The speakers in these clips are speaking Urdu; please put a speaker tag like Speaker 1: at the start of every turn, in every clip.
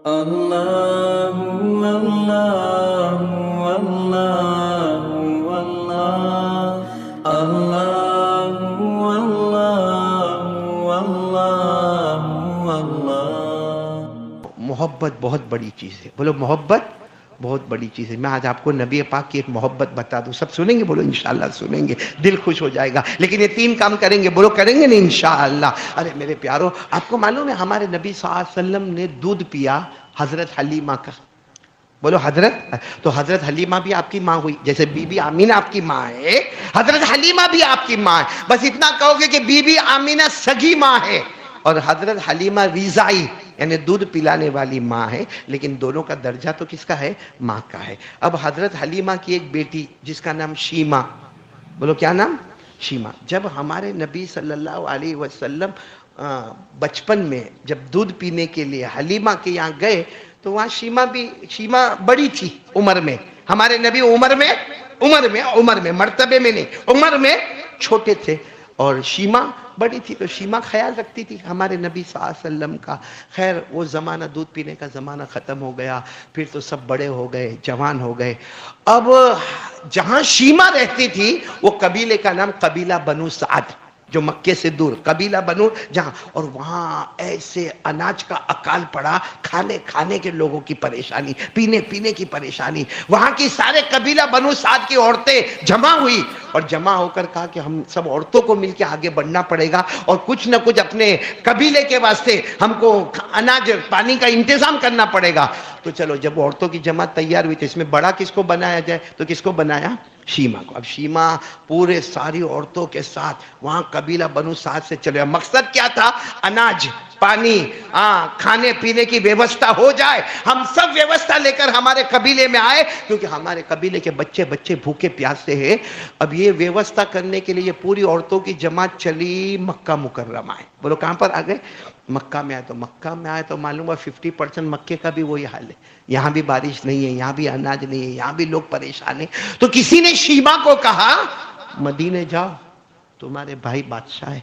Speaker 1: اللہ اللہ اللہ اللہ اللہ اللہ اللہ۔
Speaker 2: محبت بہت بڑی چیز ہے، بولو محبت بہت بڑی چیز ہے۔ میں آج آپ کو نبی پاک کی ایک محبت بتا دوں، سب سنیں گے؟ بولو انشاءاللہ سنیں گے، دل خوش ہو جائے گا۔ لیکن یہ 3 کام کریں گے، بولو کریں گے نہیں انشاءاللہ؟ ارے میرے پیارو، آپ کو معلوم ہے ہمارے نبی صلی اللہ علیہ وسلم نے دودھ پیا حضرت حلیمہ کا، بولو حضرت، تو حضرت حلیمہ بھی آپ کی ماں ہوئی، جیسے بی بی آمینہ آپ کی ماں ہے، حضرت حلیمہ بھی آپ کی ماں ہے۔ بس اتنا کہو گے کہ بی بی آمینہ سگی ماں ہے اور حضرت حلیمہ ریزائی یعنی دودھ پلانے والی ماں ہے، لیکن دونوں کا درجہ تو کس کا ہے؟ ماں کا ہے۔ اب حضرت حلیمہ کی ایک بیٹی جس کا نام شیمہ، بولو کیا نام؟ شیمہ۔ جب ہمارے نبی صلی اللہ علیہ وسلم بچپن میں جب دودھ پینے کے لیے حلیمہ کے یہاں گئے تو وہاں شیمہ بڑی تھی عمر میں، ہمارے نبی عمر میں مرتبے میں نہیں، عمر میں چھوٹے تھے اور شیمہ بڑی تھی، تو شیمہ خیال رکھتی تھی ہمارے نبی صلی اللہ علیہ وسلم کا۔ خیر وہ زمانہ، دودھ پینے کا زمانہ ختم ہو گیا، پھر تو سب بڑے ہو گئے، جوان ہو گئے۔ اب جہاں شیمہ رہتی تھی وہ قبیلے کا نام قبیلہ بنو سعد، جو مکے سے دور قبیلہ بنو جہاں، اور وہاں ایسے اناج کا اکال پڑا، کھانے کے لوگوں کی پریشانی، پینے کی پریشانی۔ وہاں کی سارے قبیلہ بنو سعد کی عورتیں جمع ہوئی اور جمع ہو کر کہا کہ ہم سب عورتوں کو مل کے آگے بڑھنا پڑے گا اور کچھ نہ کچھ اپنے قبیلے کے واسطے ہم کو اناج پانی کا انتظام کرنا پڑے گا۔ تو چلو جب عورتوں کی جماعت تیار ہوئی تو اس میں بڑا کس کو بنایا جائے؟ تو کس کو بنایا؟ شیمہ کو۔ اب شیمہ پورے ساری عورتوں کے ساتھ وہاں قبیلہ بنو سعد سے چلے۔ مقصد کیا تھا؟ اناج، پانی، کھانے پینے کی ویوستھا ہو جائے، ہم سب ویوستھا لے کر ہمارے قبیلے میں آئے، کیونکہ ہمارے قبیلے کے بچے بھوکے پیاسے ہیں۔ اب یہ ویوستھا کرنے کے لیے یہ پوری عورتوں کی جماعت چلی مکہ مکرمہ ہے۔ بولو کہاں پر آ گئے؟ مکہ میں آئے تو معلوم ہوا 50% مکے کا بھی وہی حال ہے، یہاں بھی بارش نہیں ہے، یہاں بھی اناج نہیں ہے، یہاں بھی لوگ پریشان ہیں۔ تو کسی نے شیمہ کو کہا مدینے جاؤ، تمہارے بھائی بادشاہ ہے،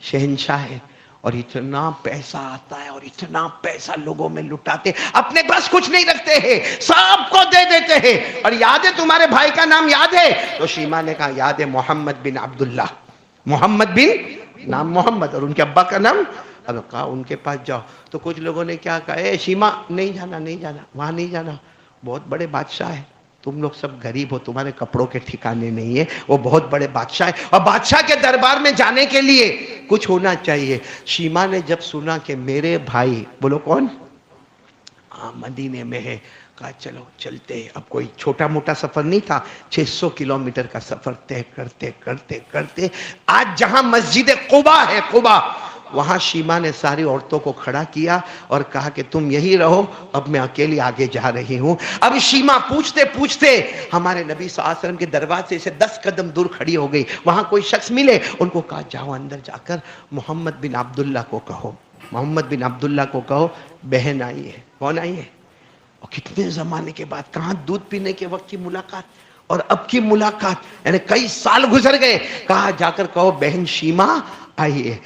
Speaker 2: شہنشاہ ہے، اور اتنا پیسہ آتا ہے اور اتنا پیسہ لوگوں میں لٹاتے، اپنے پاس کچھ نہیں رکھتے ہیں، سب کو دے دیتے ہیں۔ اور یاد ہے تمہارے بھائی کا نام یاد ہے؟ تو شیمہ نے کہا یاد ہے، محمد بن عبداللہ، محمد بن نام محمد، اور ان کے ابا کا نام۔ اب کہا ان کے پاس جاؤ۔ تو کچھ لوگوں نے کیا کہا، اے شیمہ نہیں جانا وہاں نہیں جانا، بہت بڑے بادشاہ ہیں، تم لوگ سب غریب ہو، تمہارے کپڑوں کے ٹھکانے نہیں ہے، وہ بہت بڑے بادشاہ ہے، اور بادشاہ کے دربار میں جانے کے لیے کچھ ہونا چاہیے۔ شیمہ نے جب سنا کہ میرے بھائی، بولو کون، مدینے میں ہے، کہا چلو چلتے ہیں۔ اب کوئی چھوٹا موٹا سفر نہیں تھا، 600 کلومیٹر کا سفر طے کرتے آج جہاں مسجد قباء ہے، قباء، وہاں شیمہ نے ساری عورتوں کو کھڑا کیا اور کہا کہ تم یہی رہو، اب میں اکیلی آگے جا رہی ہوں۔ اب شیمہ پوچھتے ہمارے نبی صلی اللہ علیہ وسلم کے دروازے سے 10 قدم دور کھڑی ہو گئی۔ وہاں کوئی شخص ملے، ان کو کہا جاؤ اندر جا کر محمد بن عبداللہ کو کہو، محمد بن عبداللہ کو کہو بہن آئی ہے۔ کون آئی ہے؟ اور کتنے زمانے کے بعد، کہاں دودھ پینے کے وقت کی ملاقات اور اب کی ملاقات، یعنی کئی سال گزر گئے۔ کہا جا کر کہو بہن شیمہ آئی ہے۔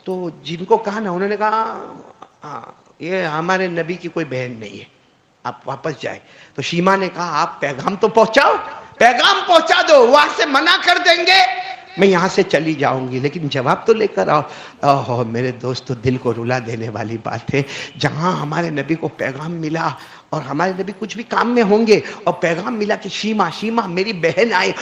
Speaker 2: تو جن کو کہا نا، انہوں نے کہا یہ ہمارے نبی کی کوئی بہن نہیں ہے، آپ واپس جائے۔ تو شیمہ نے کہا آپ پیغام تو پہنچاؤ، پیغام پہنچا دو، وہاں سے منع کر دیں گے میں یہاں سے چلی جاؤں گی، لیکن جواب تو لے کر آؤ۔ میرے دوست، دل کو رلا دینے والی بات ہے، جہاں ہمارے نبی کو پیغام ملا اور ہمارے نبی کچھ بھی کام میں ہوں گے اور پیغام ملا کہ شیمہ میری بہن آئے،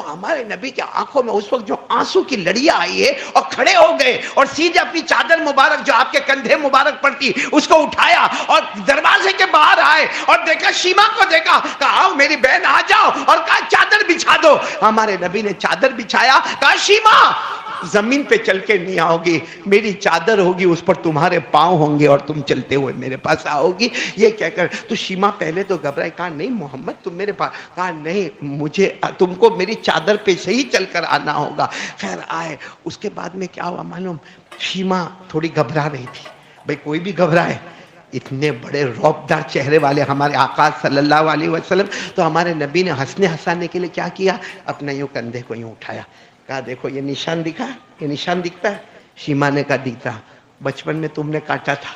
Speaker 2: ہمارے نبی کے آنکھوں میں اس وقت جو آنسو کی لڑیاں آئی ہے، اور کھڑے ہو گئے اور سیدھے اپنی چادر مبارک جو آپ کے کندھے مبارک پر تھی اس کو اٹھایا اور دروازے کے باہر آئے اور دیکھا، شیمہ کو دیکھا، کہا آؤ میری بہن آ جاؤ، اور کہا چادر بچھا دو۔ ہمارے نبی نے چادر بچھایا، کہا شیمہ زمین پہ چل کے نہیں آؤ گی، میری چادر ہوگی، اس پر تمہارے پاؤں ہوں گے اور تم چلتے ہوئے میرے پاس آؤ گی۔ یہ کہہ کر تو شیمہ پہلے تو گھبرائی، کہا نہیں محمد تم میرے پاس، کہا نہیں مجھے، تم کو میری چادر پہ سے ہی چل کر آنا ہوگا۔ خیر آئے۔ اس کے بعد میں کیا ہوا معلوم؟ شیمہ تھوڑی گھبرا رہی تھی، بھئی کوئی بھی گھبرائے، اتنے بڑے رعبدار چہرے والے ہمارے آقا صلی اللہ علیہ وسلم، تو ہمارے نبی نے ہنسنے ہنسانے کے لیے کیا کیا، اپنا یوں کندھے کو یوں اٹھایا، کہا دیکھو یہ نشان دکھا، یہ نشان دکھتا ہے؟ شیمہ نے کہا دکھتا، بچپن میں تم نے کاٹا تھا،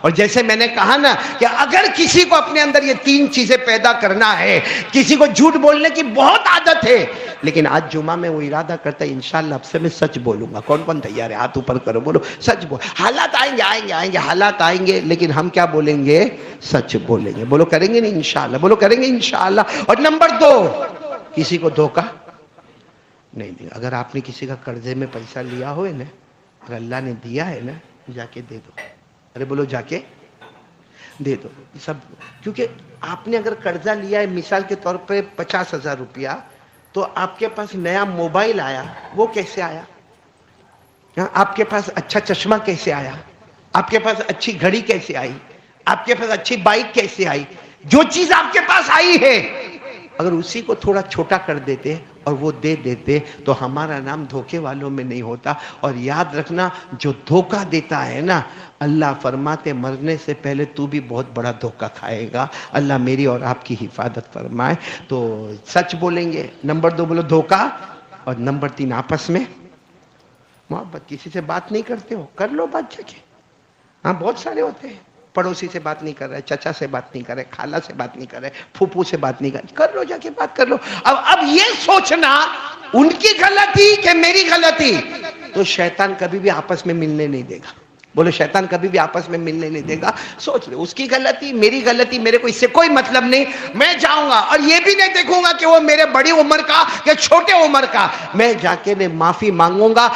Speaker 2: اور جیسے میں نے کہا نا کہ اگر کسی کو اپنے اندر یہ تین چیزیں پیدا کرنا ہے، کسی کو جھوٹ بولنے کی بہت عادت ہے لیکن آج جمعہ میں وہ ارادہ کرتا ہے انشاءاللہ اب سے میں سچ بولوں گا، کون کون تیار ہے؟ ہاتھ اوپر کرو، بولو سچ بول۔ حالات آئیں گے حالات آئیں گے لیکن ہم کیا بولیں گے؟ سچ بولیں گے۔ بولو کریں گے نہیں انشاءاللہ؟ بولو کریں گے انشاءاللہ۔ اور نمبر دو، کسی کو دھوکہ نہیں دیں۔ اگر آپ نے کسی کا قرضے میں پیسہ لیا ہوئے نا، اگر اللہ نے دیا ہے نا، جا کے دے دو۔ ارے بولو جا کے دے دو سب، کیونکہ آپ نے اگر قرضہ لیا ہے مثال کے طور پہ 50,000 روپیہ، تو آپ کے پاس نیا موبائل آیا، وہ کیسے آیا؟ آپ کے پاس اچھا چشمہ کیسے آیا؟ آپ کے پاس اچھی گھڑی کیسے آئی؟ آپ کے پاس اچھی بائک کیسے آئی؟ جو چیز آپ کے پاس آئی ہے اگر اسی کو تھوڑا چھوٹا کر دیتے اور وہ دے دیتے تو ہمارا نام دھوکے والوں میں نہیں ہوتا۔ اور یاد رکھنا، جو دھوکہ دیتا ہے نا، اللہ فرماتے مرنے سے پہلے تو بھی بہت بڑا دھوکہ کھائے گا۔ اللہ میری اور آپ کی حفاظت فرمائے۔ تو سچ بولیں گے، نمبر دو بولو دھوکہ، اور نمبر تین آپس میں محبت۔ کسی سے بات نہیں کرتے ہو، کر لو بات جا کے۔ ہاں بہت سارے ہوتے ہیں، پڑوسی سے بات نہیں کر رہے، چچا سے بات نہیں کر رہے، خالہ سے بات نہیں کر رہے، پھوپھو سے بات نہیں کر لو، جا کے بات کر لو۔ اب یہ سوچنا ان کی غلطی کہ میری غلطی، تو شیطان کبھی بھی آپس میں ملنے نہیں دے گا۔ بولو شیطان کبھی بھی آپس میں ملنے نہیں دے گا۔ سوچ لے، اس کی غلطی میری غلطی، میرے کو اس سے کوئی مطلب نہیں۔ میں جاؤں گا اور یہ بھی نہیں دیکھوں گا کہ وہ میرے بڑی عمر کا یا چھوٹے عمر کا، میں جا کے معافی مانگوں گا۔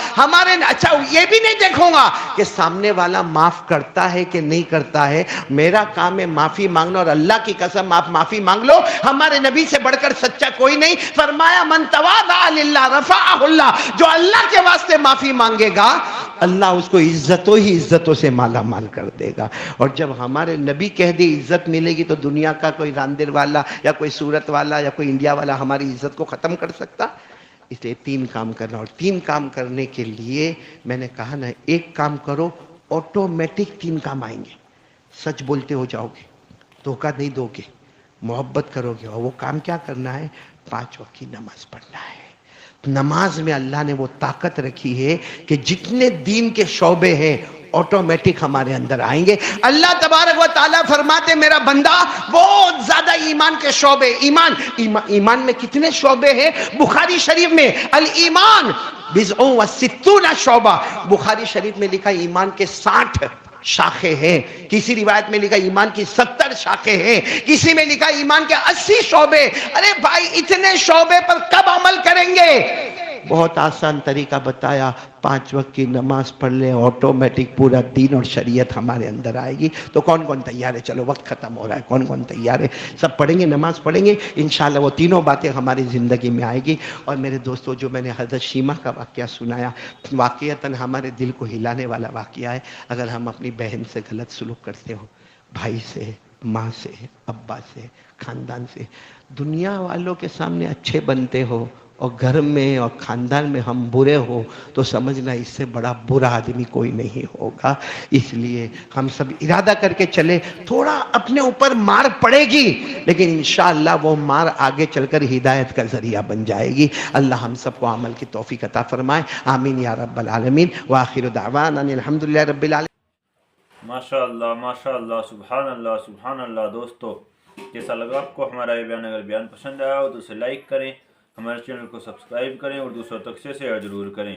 Speaker 2: اچھا یہ بھی نہیں دیکھوں گا کہ سامنے والا معاف کرتا ہے کہ نہیں کرتا ہے، میرا کام ہے معافی مانگنا۔ اور اللہ کی قسم آپ معافی مانگ لو، ہمارے نبی سے بڑھ کر سچا کوئی نہیں۔ فرمایا من تواضع للہ رفعہ اللہ، جو اللہ کے واسطے معافی مانگے گا اللہ اس کو عزتوں ہی عزتوں سے مالا مال کر دے گا۔ اور جب ہمارے نبی کہہ دے عزت ملے گی تو دنیا کا کوئی راندر والا یا کوئی سورت والا یا کوئی انڈیا والا ہماری عزت کو ختم کر سکتا؟ اس لیے تین کام کرنا، اور تین کام کرنے کے لیے میں نے کہا نا، ایک کام کرو آٹومیٹک تین کام آئیں گے۔ سچ بولتے ہو جاؤ گے، دھوکہ نہیں دو گے، محبت کرو گے، اور وہ کام کیا کرنا ہے؟ 5 وقت کی نماز پڑھنا ہے۔ نماز میں اللہ نے وہ طاقت رکھی ہے کہ جتنے دین کے شعبے ہیں آٹومیٹک ہمارے اندر آئیں گے۔ اللہ تبارک و تعالیٰ فرماتے میرا بندہ بہت زیادہ ایمان کے شعبے، ایمان میں کتنے شعبے ہیں؟ بخاری شریف میں الایمان بضع و ستون شعبہ، بخاری شریف میں لکھا ایمان کے 60 شاخیں ہیں، کسی روایت میں لکھا ایمان کی 70 شاخیں ہیں، کسی میں لکھا ایمان کے 80 شعبے۔ ارے بھائی اتنے شعبے پر کب عمل کریں گے؟ بہت آسان طریقہ بتایا، 5 وقت کی نماز پڑھ لیں، آٹومیٹک پورا دین اور شریعت ہمارے اندر آئے گی۔ تو کون کون تیار ہے؟ چلو وقت ختم ہو رہا ہے، کون کون تیار ہے؟ سب پڑھیں گے، نماز پڑھیں گے انشاءاللہ، وہ تینوں باتیں ہماری زندگی میں آئے گی۔ اور میرے دوستو، جو میں نے حضرت شیمہ کا واقعہ سنایا، واقعتاً ہمارے دل کو ہلانے والا واقعہ ہے۔ اگر ہم اپنی بہن سے غلط سلوک کرتے ہو، بھائی سے، ماں سے، ابا سے، خاندان سے، دنیا والوں کے سامنے اچھے بنتے ہو اور گھر میں اور خاندان میں ہم برے ہو، تو سمجھنا اس سے بڑا برا آدمی کوئی نہیں ہوگا۔ اس لیے ہم سب ارادہ کر کے چلے، تھوڑا اپنے اوپر مار پڑے گی لیکن انشاءاللہ وہ مار آگے چل کر ہدایت کا ذریعہ بن جائے گی۔ اللہ ہم سب کو عمل کی توفیق عطا فرمائے، آمین یا رب العالمین۔ وآخر دعوانا ان الحمدللہ رب العالمین۔
Speaker 3: ماشاءاللہ، سبحان اللہ۔ دوستو کیسا لگا آپ کو ہمارا یہ بیان؟ اگر بیان پسند آیا ہو تو اسے لائک کریں، ہمارے چینل کو سبسکرائب کریں اور دوسروں تک سے شیئر ضرور کریں۔